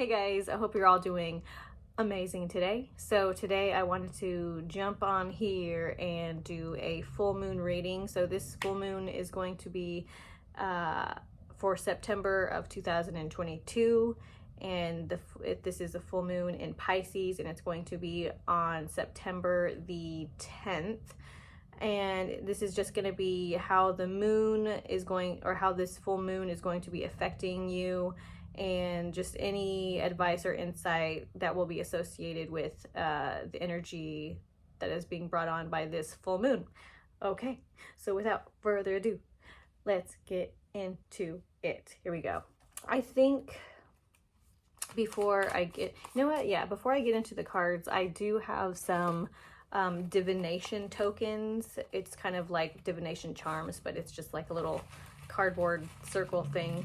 Hey guys, I hope you're all doing amazing today. So today I wanted to jump on here and do a full moon reading. So this full moon is going to be for September of 2022, and this is a full moon in Pisces, and it's going to be on September the 10th. And this is just going to be how the moon is going, or how this full moon is going to be affecting you, and just any advice or insight that will be associated with the energy that is being brought on by this full moon. Okay, so without further ado, let's get into it. Here we go. I think before I get, before I get into the cards, I do have some divination tokens. It's kind of like divination charms, but it's just like a little cardboard circle thing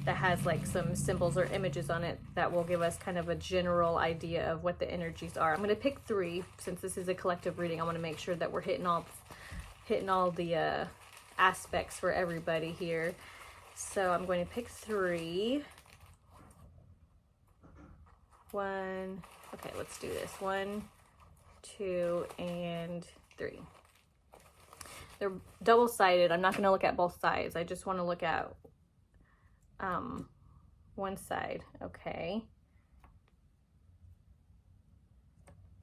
that has like some symbols or images on it that will give us kind of a general idea of what the energies are. I'm going to pick three since this is a collective reading. I want to make sure that we're hitting all the aspects for everybody here. So I'm going to pick three. Okay, let's do this. 1, 2, and 3. They're double-sided. I'm not going to look at both sides. I just want to look at one side. Okay,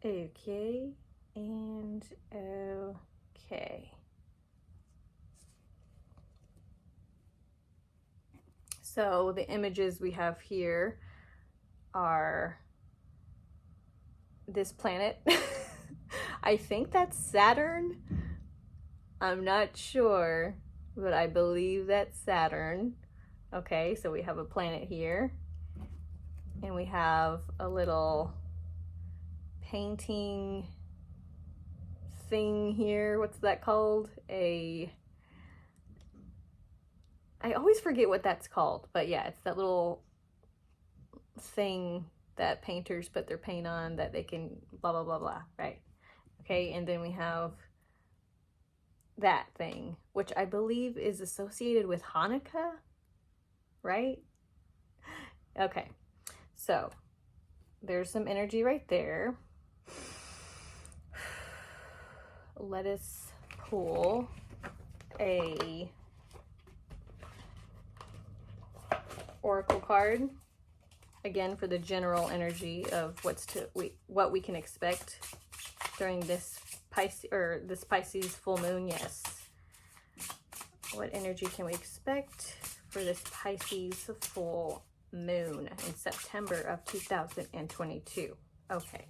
and okay. So the images we have here are this planet. I think that's Saturn. I'm not sure, but I believe that's Saturn. Okay, so we have a planet here, and we have a little painting thing here. What's that called? I always forget what that's called, but yeah, it's that little thing that painters put their paint on that they can blah, blah, blah, blah, right? Okay, and then we have that thing, which I believe is associated with Hanukkah, right? Okay, so there's some energy right there. Let us pull a oracle card again for the general energy of what we can expect during this Pisces full moon. Yes, what energy can we expect for this Pisces full moon in September of 2022? Okay.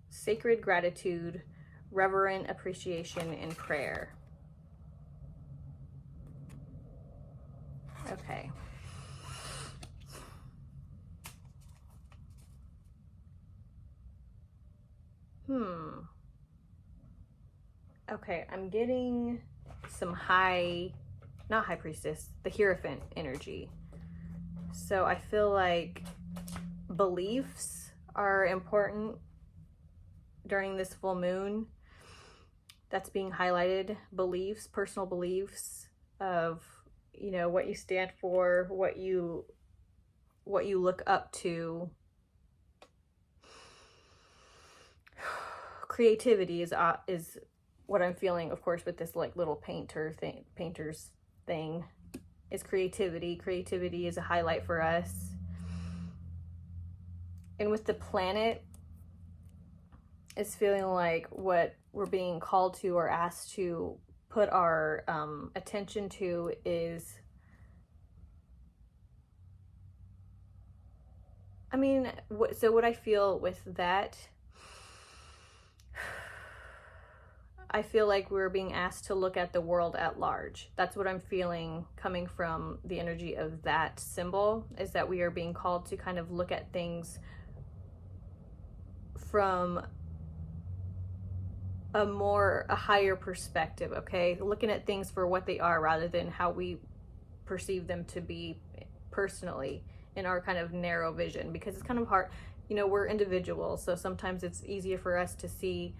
Sacred gratitude, reverent appreciation, and prayer. Okay. Okay, I'm getting some not high priestess, the Hierophant energy. So I feel like beliefs are important during this full moon. That's being highlighted. Beliefs, personal beliefs of, what you stand for, what you look up to. Creativity is what I'm feeling, of course, with this like little painter's thing, is creativity. Creativity is a highlight for us. And with the planet, it's feeling like what we're being called to or asked to put our attention to is, so what I feel with that, I feel like we're being asked to look at the world at large. That's what I'm feeling coming from the energy of that symbol, is that we are being called to kind of look at things from a higher perspective, okay? Looking at things for what they are rather than how we perceive them to be personally in our kind of narrow vision, because it's kind of hard, we're individuals, so sometimes it's easier for us to see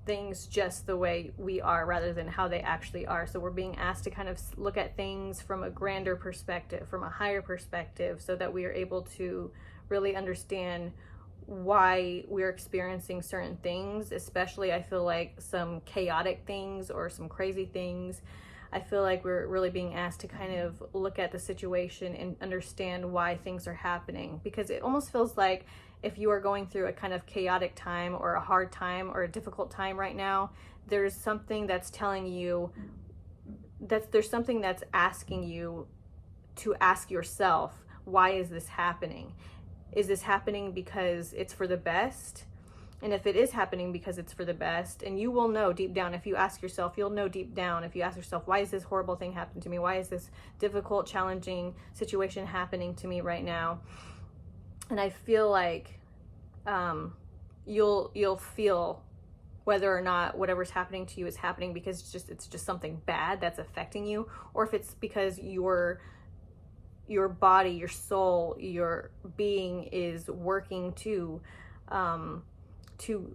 things just the way we are rather than how they actually are. So we're being asked to kind of look at things from a grander perspective, from a higher perspective, so that we are able to really understand why we're experiencing certain things, especially I feel like some chaotic things or some crazy things. I feel like we're really being asked to kind of look at the situation and understand why things are happening, because it almost feels like if you are going through a kind of chaotic time or a hard time or a difficult time right now, there's something that's telling you that there's something that's asking you to ask yourself, why is this happening? Is this happening because it's for the best? And if it is happening because it's for the best, and you will know deep down, if you ask yourself, you'll know deep down, if you ask yourself, why is this horrible thing happening to me? Why is this difficult, challenging situation happening to me right now? And I feel like you'll feel whether or not whatever's happening to you is happening because it's just something bad that's affecting you, or if it's because your body, your soul, your being is working to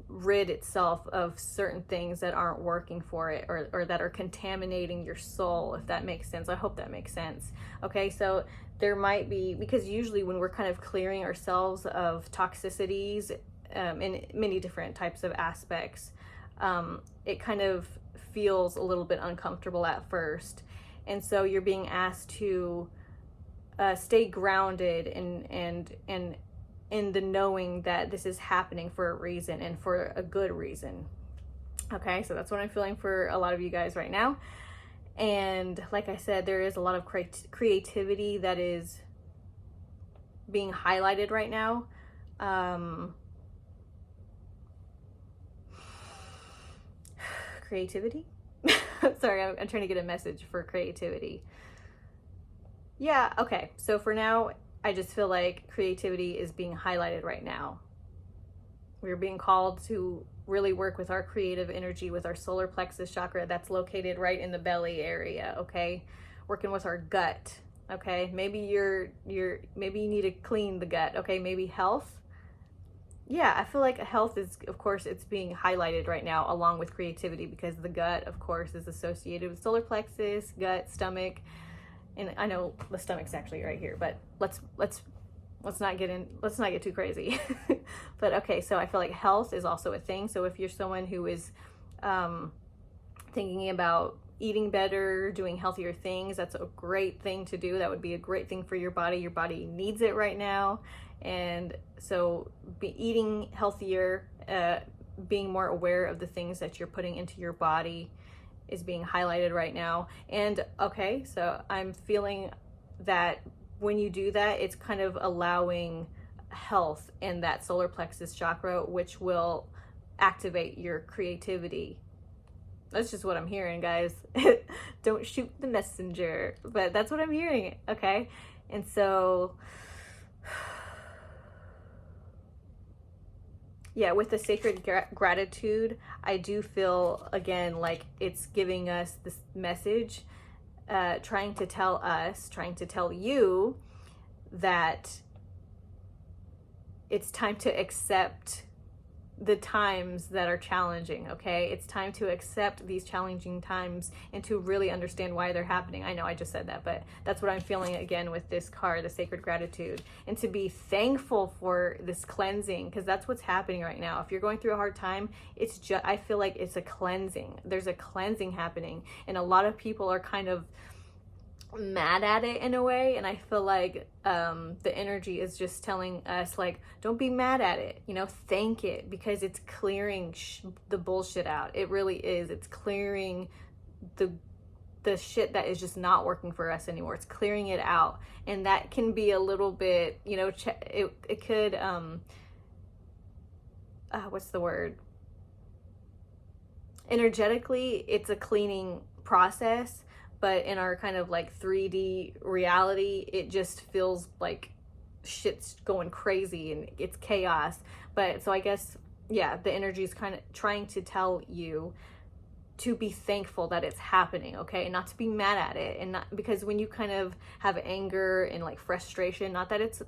rid itself of certain things that aren't working for it, or that are contaminating your soul, if that makes sense. I hope that makes sense. Okay, so there might be, because usually when we're kind of clearing ourselves of toxicities in many different types of aspects, it kind of feels a little bit uncomfortable at first. And so you're being asked to stay grounded and in the knowing that this is happening for a reason and for a good reason. Okay, so that's what I'm feeling for a lot of you guys right now. And like I said, there is a lot of creativity that is being highlighted right now. Creativity? Sorry, I'm trying to get a message for creativity. Yeah, okay, so for now, I just feel like creativity is being highlighted right now. We're being called to really work with our creative energy, with our solar plexus chakra that's located right in the belly area, okay? Working with our gut, okay? Maybe maybe you need to clean the gut, okay? Maybe health. Yeah, I feel like health is, of course, it's being highlighted right now along with creativity, because the gut, of course, is associated with solar plexus, gut, stomach. And I know the stomach's actually right here, but let's not get too crazy. But okay, so I feel like health is also a thing. So if you're someone who is thinking about eating better, doing healthier things, that's a great thing to do. That would be a great thing for your body. Your body needs it right now. And so eating healthier, being more aware of the things that you're putting into your body is being highlighted right now. And okay, so I'm feeling that when you do that, it's kind of allowing health in that solar plexus chakra, which will activate your creativity. That's just what I'm hearing, guys. Don't shoot the messenger, but that's what I'm hearing, okay? And so yeah, with the sacred gratitude, I do feel, again, like it's giving us this message, trying to tell you that it's time to accept the times that are challenging, okay? It's time to accept these challenging times and to really understand why they're happening. I know I just said that, but that's what I'm feeling again with this card, the sacred gratitude, and to be thankful for this cleansing, because that's what's happening right now. If you're going through a hard time, it's just, I feel like it's a cleansing. There's a cleansing happening, and a lot of people are kind of mad at it in a way, and I feel like the energy is just telling us, like, don't be mad at it, you know, thank it, because it's clearing the bullshit out. It really is. It's clearing the shit that is just not working for us anymore. It's clearing it out, and that can be a little bit, you know, it could what's the word, energetically it's a cleaning process. But in our kind of like 3D reality, it just feels like shit's going crazy and it's chaos. But so I guess, yeah, the energy is kind of trying to tell you to be thankful that it's happening, okay? And not to be mad at it. And not, because when you kind of have anger and like frustration, not that it's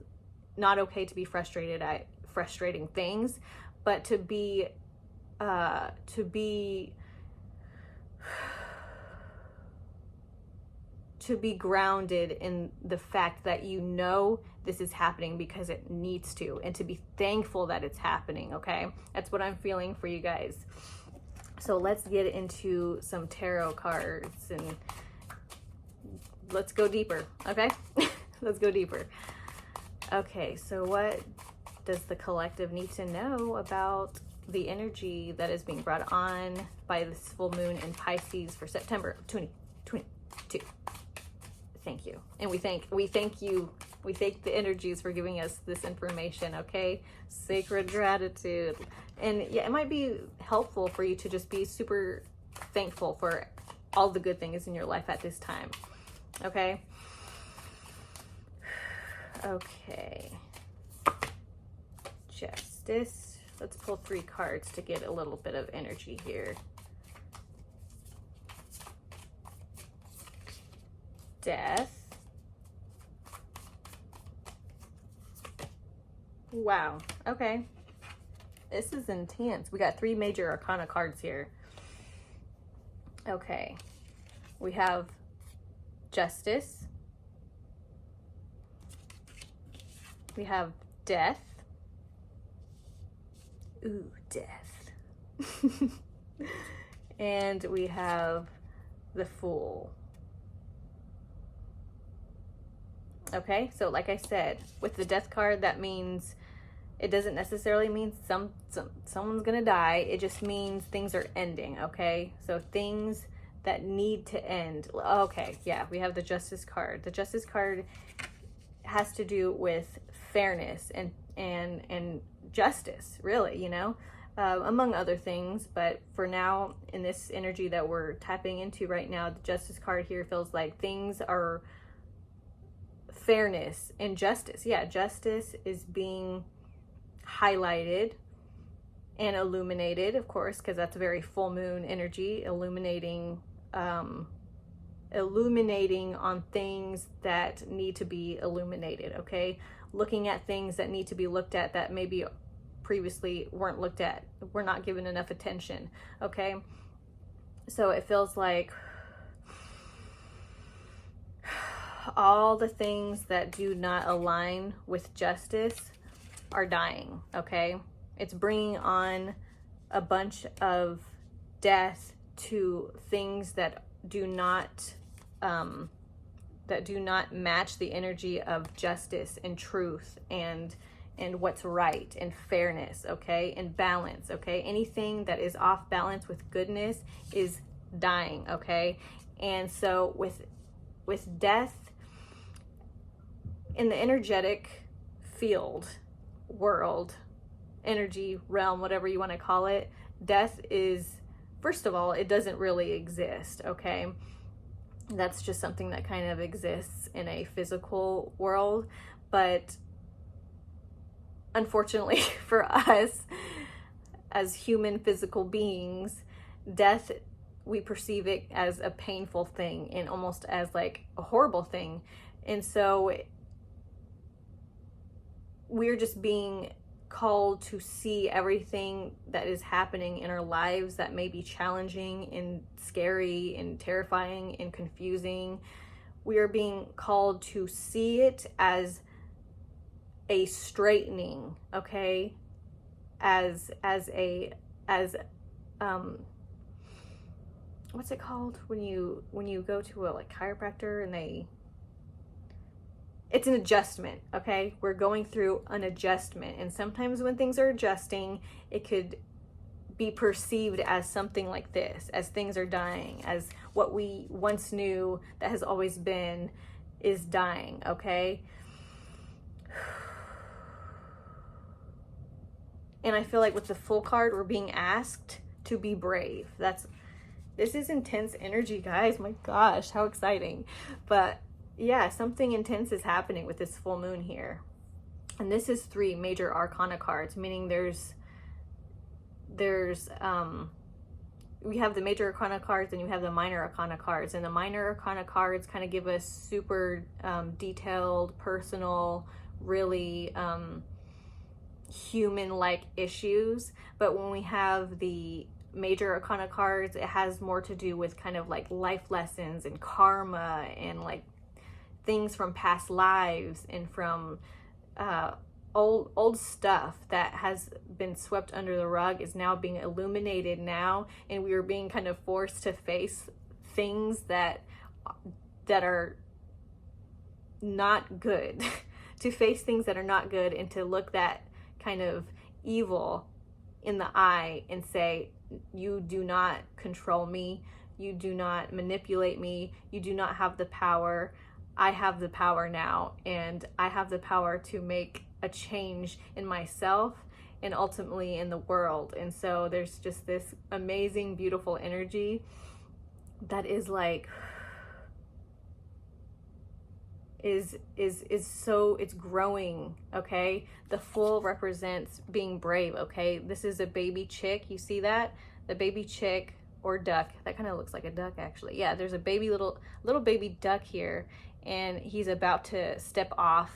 not okay to be frustrated at frustrating things, but to be to be grounded in the fact that you know this is happening because it needs to, and to be thankful that it's happening, okay? That's what I'm feeling for you guys. So let's get into some tarot cards and let's go deeper, okay? Let's go deeper. Okay, so what does the collective need to know about the energy that is being brought on by this full moon in Pisces for September 2022? Thank you. And we thank you. We thank the energies for giving us this information, okay? Sacred gratitude. And yeah, it might be helpful for you to just be super thankful for all the good things in your life at this time, okay? Okay. Justice. Let's pull 3 cards to get a little bit of energy here. Death. Wow. Okay. This is intense. We got 3 major arcana cards here. Okay. We have Justice. We have Death. Ooh, Death. And we have the Fool. Okay, so like I said, with the Death card, that means it doesn't necessarily mean someone's gonna die. It just means things are ending, okay? So things that need to end. Okay, yeah, we have the Justice card. The Justice card has to do with fairness and justice, really, you know, among other things. But for now, in this energy that we're tapping into right now, the Justice card here feels like things are fairness and justice. Yeah, justice is being highlighted and illuminated, of course, because that's a very full moon energy, illuminating on things that need to be illuminated, okay? Looking at things that need to be looked at that maybe previously weren't looked at, were not given enough attention, okay? So it feels like all the things that do not align with justice are dying, okay? It's bringing on a bunch of death to things that do not match the energy of justice and truth and what's right and fairness, okay, and balance, okay? Anything that is off balance with goodness is dying, okay? And so with death in the energetic field, world, energy realm, whatever you want to call it, death is, first of all, it doesn't really exist, okay? That's just something that kind of exists in a physical world. But unfortunately for us as human physical beings, death, we perceive it as a painful thing and almost as like a horrible thing. And so we're just being called to see everything that is happening in our lives that may be challenging and scary and terrifying and confusing. We are being called to see it as a straightening, okay? As what's it called when you go to a like chiropractor and it's an adjustment, okay? We're going through an adjustment. And sometimes when things are adjusting, it could be perceived as something like this, as things are dying, as what we once knew that has always been is dying, okay? And I feel like with the Full card, we're being asked to be brave. This is intense energy, guys. My gosh, how exciting. But yeah, something intense is happening with this full moon here. And this is 3 major arcana cards, meaning we have the major arcana cards and you have the minor arcana cards. And the minor arcana cards kind of give us super detailed, personal, really human-like issues. But when we have the major arcana cards, it has more to do with kind of like life lessons and karma and like things from past lives and from old stuff that has been swept under the rug is now being illuminated now, and we are being kind of forced to face things that are not good to face things that are not good, and to look that kind of evil in the eye and say, you do not control me, you do not manipulate me, you do not have the power. I have the power now, and I have the power to make a change in myself and ultimately in the world. And so there's just this amazing, beautiful energy that is like, is so, it's growing, okay? The Fool represents being brave, okay? This is a baby chick, you see that? The baby chick or duck, that kind of looks like a duck actually. Yeah, there's a baby little baby duck here, and he's about to step off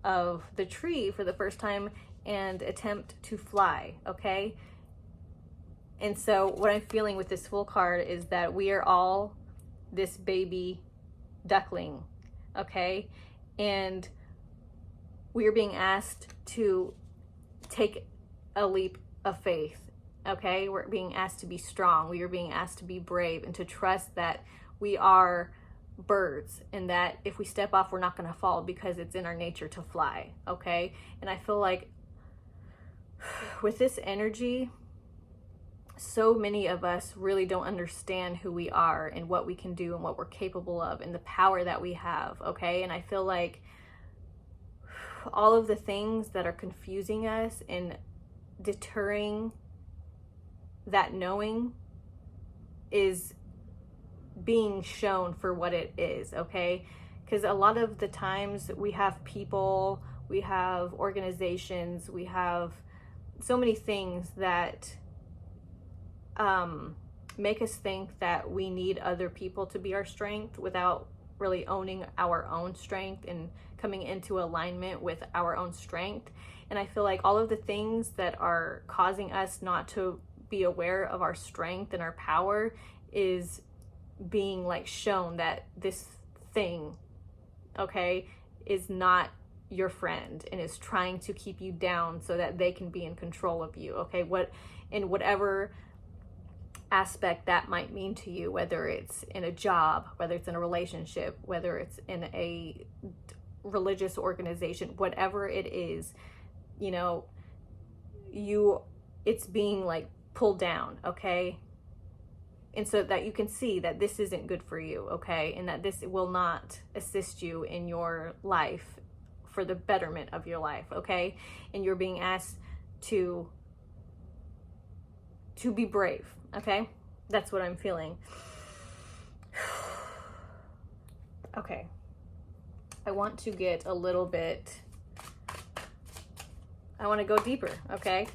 of the tree for the first time and attempt to fly, okay? And so what I'm feeling with this Fool card is that we are all this baby duckling, okay? And we are being asked to take a leap of faith, okay? We're being asked to be strong. We are being asked to be brave and to trust that we are birds, and that if we step off, we're not going to fall, because it's in our nature to fly, okay? And I feel like with this energy, so many of us really don't understand who we are and what we can do and what we're capable of and the power that we have, okay? And I feel like all of the things that are confusing us and deterring that knowing is being shown for what it is, okay? Because a lot of the times we have people, we have organizations, we have so many things that make us think that we need other people to be our strength without really owning our own strength and coming into alignment with our own strength. And I feel like all of the things that are causing us not to be aware of our strength and our power is being like shown that this thing, okay, is not your friend and is trying to keep you down so that they can be in control of you, okay? What, in whatever aspect that might mean to you, whether it's in a job, whether it's in a relationship, whether it's in a religious organization, whatever it is, you know, it's being like pulled down, okay? And so that you can see that this isn't good for you, okay? And that this will not assist you in your life for the betterment of your life, okay? And you're being asked to be brave, okay? That's what I'm feeling. Okay. I want to get a little bit, I want to go deeper, okay?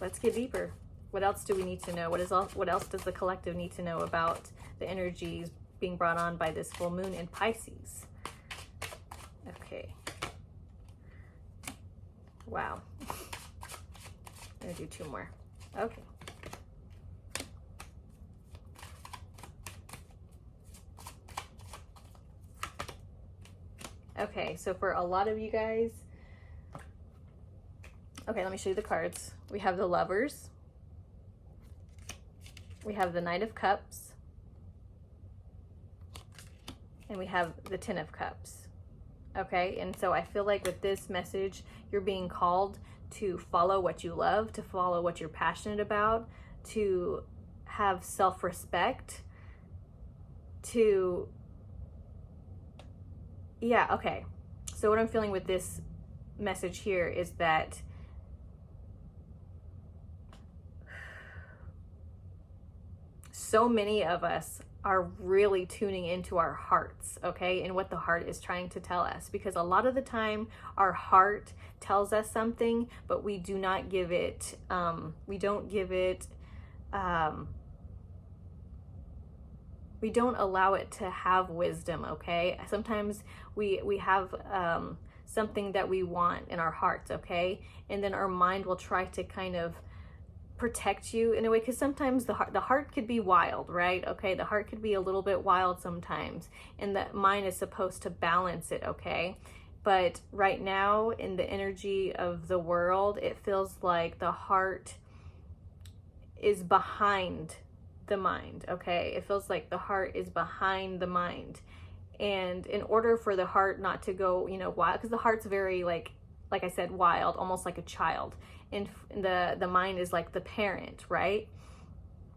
Let's get deeper. What else do we need to know? What else does the collective need to know about the energies being brought on by this full moon in Pisces? Okay. Wow. I'm gonna do two more. Okay. Okay, so for a lot of you guys, okay, let me show you the cards. We have the Lovers. We have the Knight of Cups. And we have the Ten of Cups. Okay, and so I feel like with this message, you're being called to follow what you love, to follow what you're passionate about, to have self-respect, to, yeah, okay. So what I'm feeling with this message here is that so many of us are really tuning into our hearts, okay, and what the heart is trying to tell us, because a lot of the time our heart tells us something, but we do not give it, we don't allow it to have wisdom, okay? Sometimes we have something that we want in our hearts, okay? And then our mind will try to kind of protect you in a way, because sometimes the heart could be wild, right? Okay, the heart could be a little bit wild sometimes, and the mind is supposed to balance it, okay? But right now, in the energy of the world, it feels like the heart is behind the mind, okay? It feels like the heart is behind the mind. And in order for the heart not to go, you know, wild, because the heart's very, like I said, wild, almost like a child. And the mind is like the parent, right?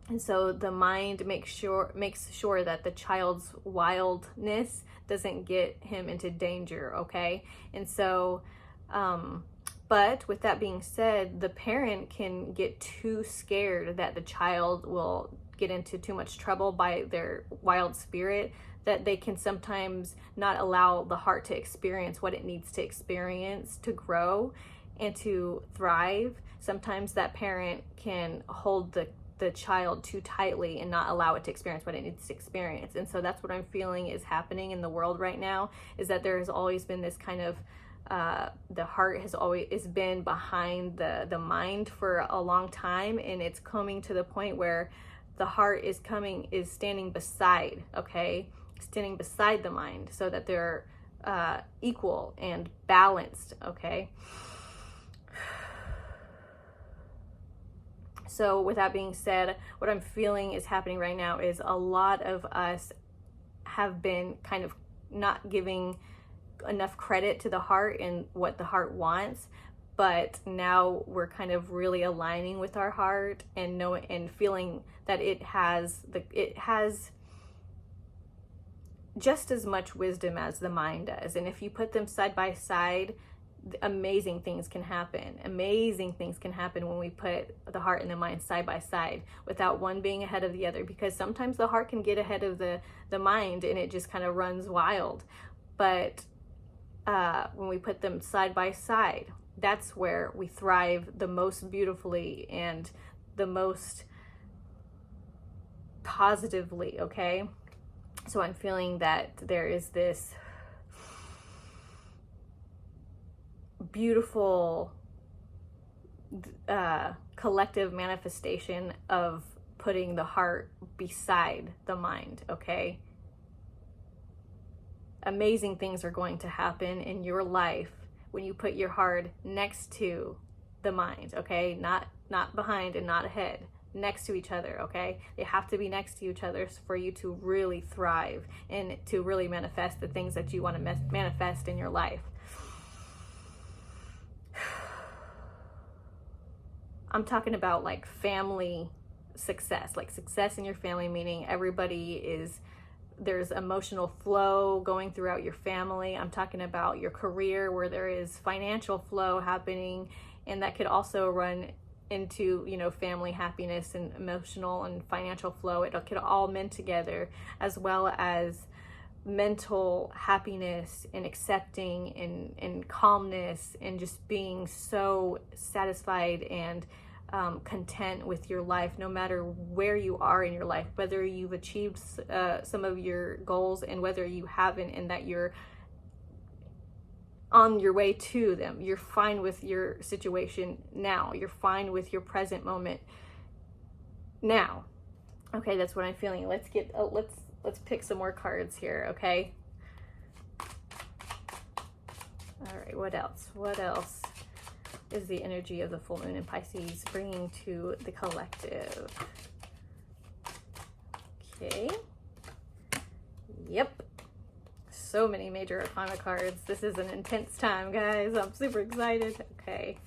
And so the mind makes sure that the child's wildness doesn't get him into danger, okay? And so, but with that being said, the parent can get too scared that the child will get into too much trouble by their wild spirit, that they can sometimes not allow the heart to experience what it needs to experience to grow and to thrive. Sometimes that parent can hold the child too tightly and not allow it to experience what it needs to experience. And so that's what I'm feeling is happening in the world right now, is that there has always been this kind of the heart has always been behind the mind for a long time, and it's coming to the point where the heart is standing beside, okay, standing beside the mind, so that they're equal and balanced, okay? So with that being said, what I'm feeling is happening right now is a lot of us have been kind of not giving enough credit to the heart and what the heart wants, but now we're kind of really aligning with our heart and knowing and feeling that it has just as much wisdom as the mind does. And if you put them side by side, amazing things can happen. Amazing things can happen when we put the heart and the mind side by side without one being ahead of the other, because sometimes the heart can get ahead of the mind and it just kind of runs wild. But when we put them side by side, that's where we thrive the most beautifully and the most positively, okay? So I'm feeling that there is this beautiful collective manifestation of putting the heart beside the mind, okay? Amazing things are going to happen in your life when you put your heart next to the mind, okay? Not behind and not ahead, next to each other, okay? They have to be next to each other for you to really thrive and to really manifest the things that you want to manifest in your life. I'm talking about like family success, like success in your family, meaning there's emotional flow going throughout your family. I'm talking about your career where there is financial flow happening, and that could also run into, you know, family happiness and emotional and financial flow. It could all mend together, as well as mental happiness and accepting and calmness and just being so satisfied and content with your life, no matter where you are in your life, whether you've achieved some of your goals and whether you haven't, and that you're on your way to them. You're fine with your situation now. You're fine with your present moment now. Okay, that's what I'm feeling. Let's pick some more cards here, okay? All right, what else? What else is the energy of the full moon in Pisces bringing to the collective? Okay. Yep. So many major arcana cards. This is an intense time, guys. I'm super excited. Okay.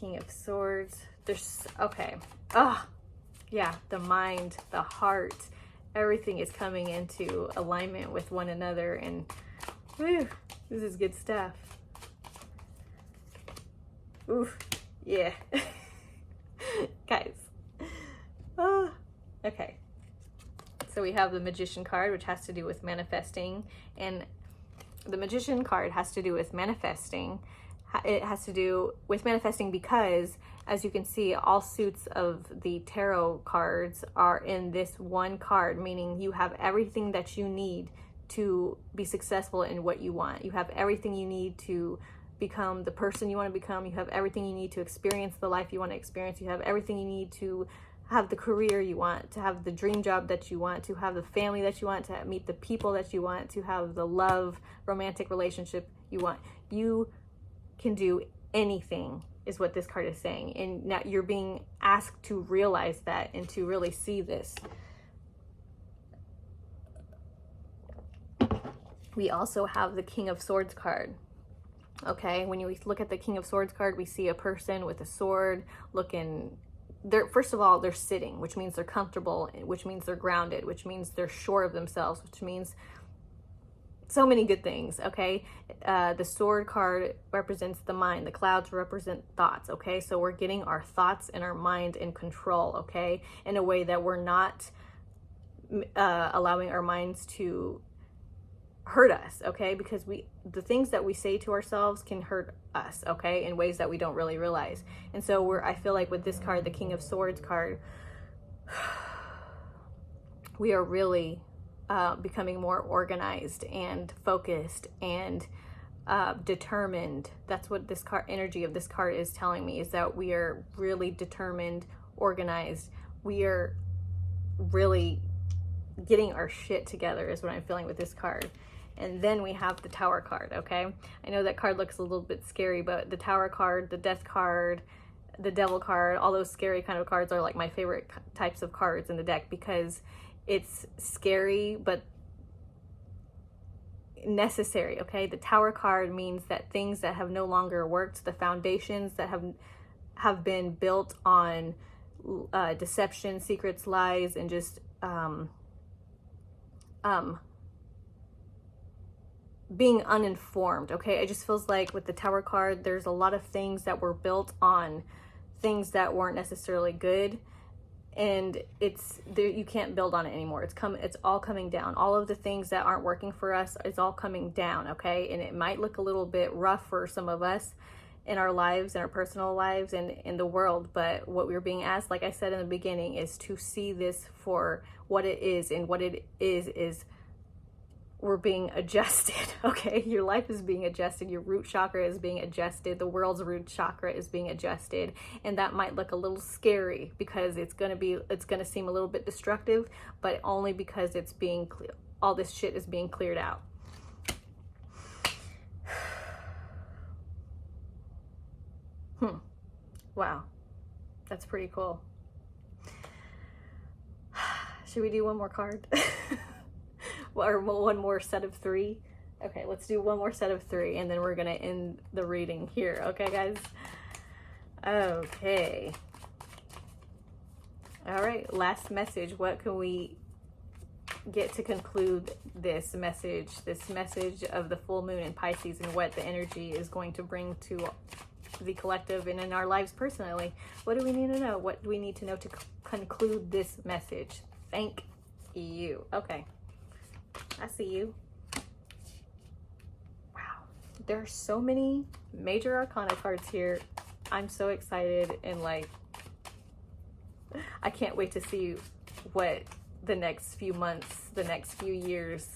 King of Swords. Okay. Yeah, the mind, the heart, everything is coming into alignment with one another, and whew, this is good stuff. Ooh, yeah. Guys. Okay. So we have the Magician card, which has to do with manifesting, and the Magician card has to do with manifesting. It has to do with manifesting because, as you can see, all suits of the tarot cards are in this one card, meaning you have everything that you need to be successful in what you want. You have everything you need to become the person you want to become. You have everything you need to experience the life you want to experience. You have everything you need to have the career you want, to have the dream job that you want, to have the family that you want, to meet the people that you want, to have the love, romantic relationship you want. You can do anything, is what this card is saying. And now you're being asked to realize that and to really see this. We also have the King of Swords card. Okay, when you look at the King of Swords card, we see a person with a sword looking, first of all, they're sitting, which means they're comfortable, which means they're grounded, which means they're sure of themselves, which means so many good things. Okay, the sword card represents the mind. The clouds represent thoughts. Okay, so we're getting our thoughts and our mind in control, okay, in a way that we're not allowing our minds to hurt us, okay, because the things that we say to ourselves can hurt us, okay, in ways that we don't really realize. And so I feel like with this card, the King of Swords card, we are really becoming more organized and focused and determined. That's what this card, energy of this card is telling me, is that we are really determined, organized. We are really getting our shit together, is what I'm feeling with this card. And then we have the Tower card, okay? I know that card looks a little bit scary, but the Tower card, the Death card, the Devil card, all those scary kind of cards are like my favorite types of cards in the deck, because it's scary but necessary, okay? The Tower card means that things that have no longer worked, the foundations that have been built on deception, secrets, lies, and just being uninformed, okay? It just feels like with the Tower card, there's a lot of things that were built on things that weren't necessarily good, and it's there, you can't build on it anymore. It's all coming down. All of the things that aren't working for us is all coming down, okay? And it might look a little bit rough for some of us in our lives, in our personal lives, and in the world, but what we're being asked, like I said in the beginning, is to see this for what it is. And what it is we're being adjusted, okay? Your life is being adjusted. Your root chakra is being adjusted. The world's root chakra is being adjusted. And that might look a little scary because it's going to seem a little bit destructive, but only because it's being all this shit is being cleared out. Wow. That's pretty cool. Should we do one more card? Or one more set of 3? Okay, let's do one more set of 3, and then we're gonna end the reading here. Okay, guys? Okay. All right, last message. What can we get to conclude this message of the full moon in Pisces, and what the energy is going to bring to the collective and in our lives personally? What do we need to know? What do we need to know to conclude this message? Thank you. Okay. I see you. Wow. There are so many major arcana cards here. I'm so excited, and like, I can't wait to see what the next few months, the next few years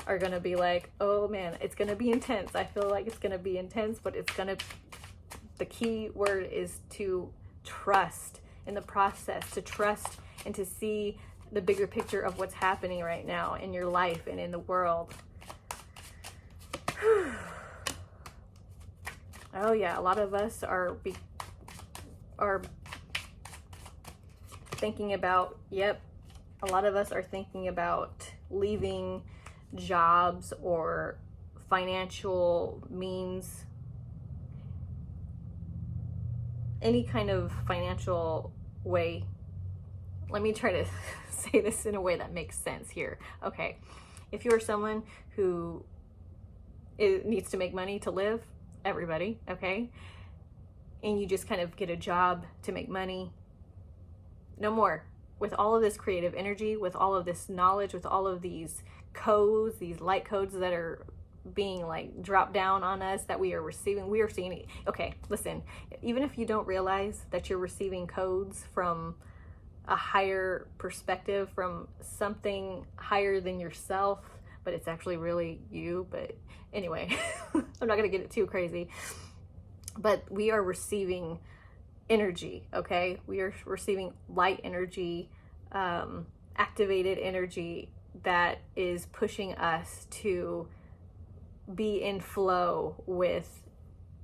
are gonna be like. Oh man, it's gonna be intense. I feel like it's gonna be intense, but the key word is to trust in the process, to trust and to see the bigger picture of what's happening right now in your life and in the world. Oh yeah, a lot of us are thinking about, yep, a lot of us are thinking about leaving jobs or financial means, any kind of financial way. Let me try to say this in a way that makes sense here. Okay, if you're someone who needs to make money to live, everybody, okay, and you just kind of get a job to make money, no more. With all of this creative energy, with all of this knowledge, with all of these codes, these light codes that are being like dropped down on us, that we are receiving, we are seeing. Okay, listen, even if you don't realize that you're receiving codes from a higher perspective from something higher than yourself, but it's actually really you. But anyway, I'm not gonna get it too crazy. But we are receiving energy, okay? We are receiving light energy, activated energy that is pushing us to be in flow with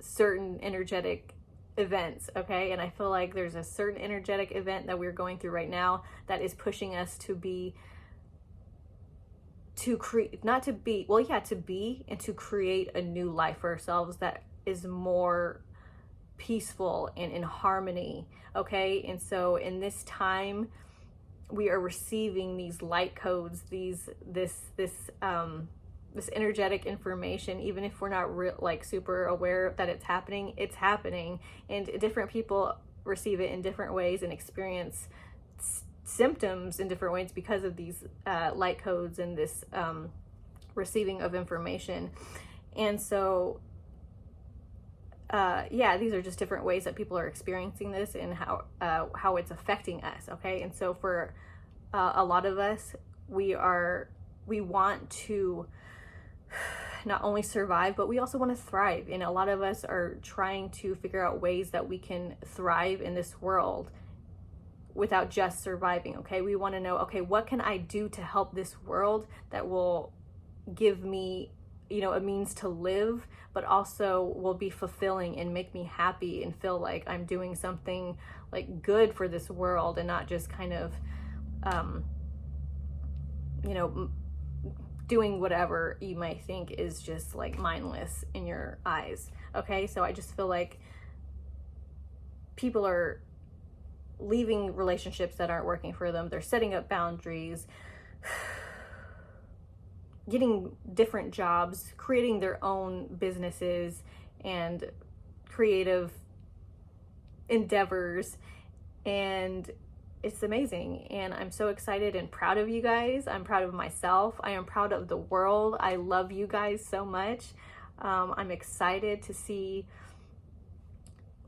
certain energetic events, okay? And I feel like there's a certain energetic event that we're going through right now that is pushing us to be, to create, not to be, well, yeah, to be and to create a new life for ourselves that is more peaceful and in harmony, okay? And so in this time, we are receiving these light codes, this energetic information, even if we're not like super aware that it's happening, and different people receive it in different ways and experience symptoms in different ways because of these light codes and this receiving of information. And so yeah, these are just different ways that people are experiencing this and how it's affecting us, okay? And so for a lot of us, we want to not only survive, but we also want to thrive. And a lot of us are trying to figure out ways that we can thrive in this world without just surviving, okay? We want to know, okay, what can I do to help this world that will give me, you know, a means to live, but also will be fulfilling and make me happy and feel like I'm doing something like good for this world and not just kind of, you know, doing whatever you might think is just like mindless in your eyes, okay? So I just feel like people are leaving relationships that aren't working for them. They're setting up boundaries, getting different jobs, creating their own businesses and creative endeavors. And it's amazing. And I'm so excited and proud of you guys. I'm proud of myself. I am proud of the world. I love you guys so much. I'm excited to see,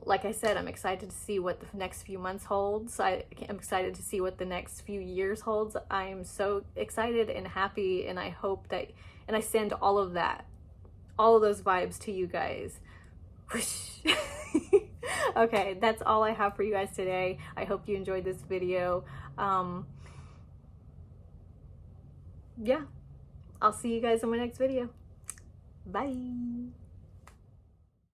like I said, I'm excited to see what the next few months holds. I'm excited to see what the next few years holds. I'm so excited and happy, and I hope that, and I send all of that, all of those vibes to you guys. Okay, that's all I have for you guys today. I hope you enjoyed this video. Yeah, I'll see you guys in my next video. Bye.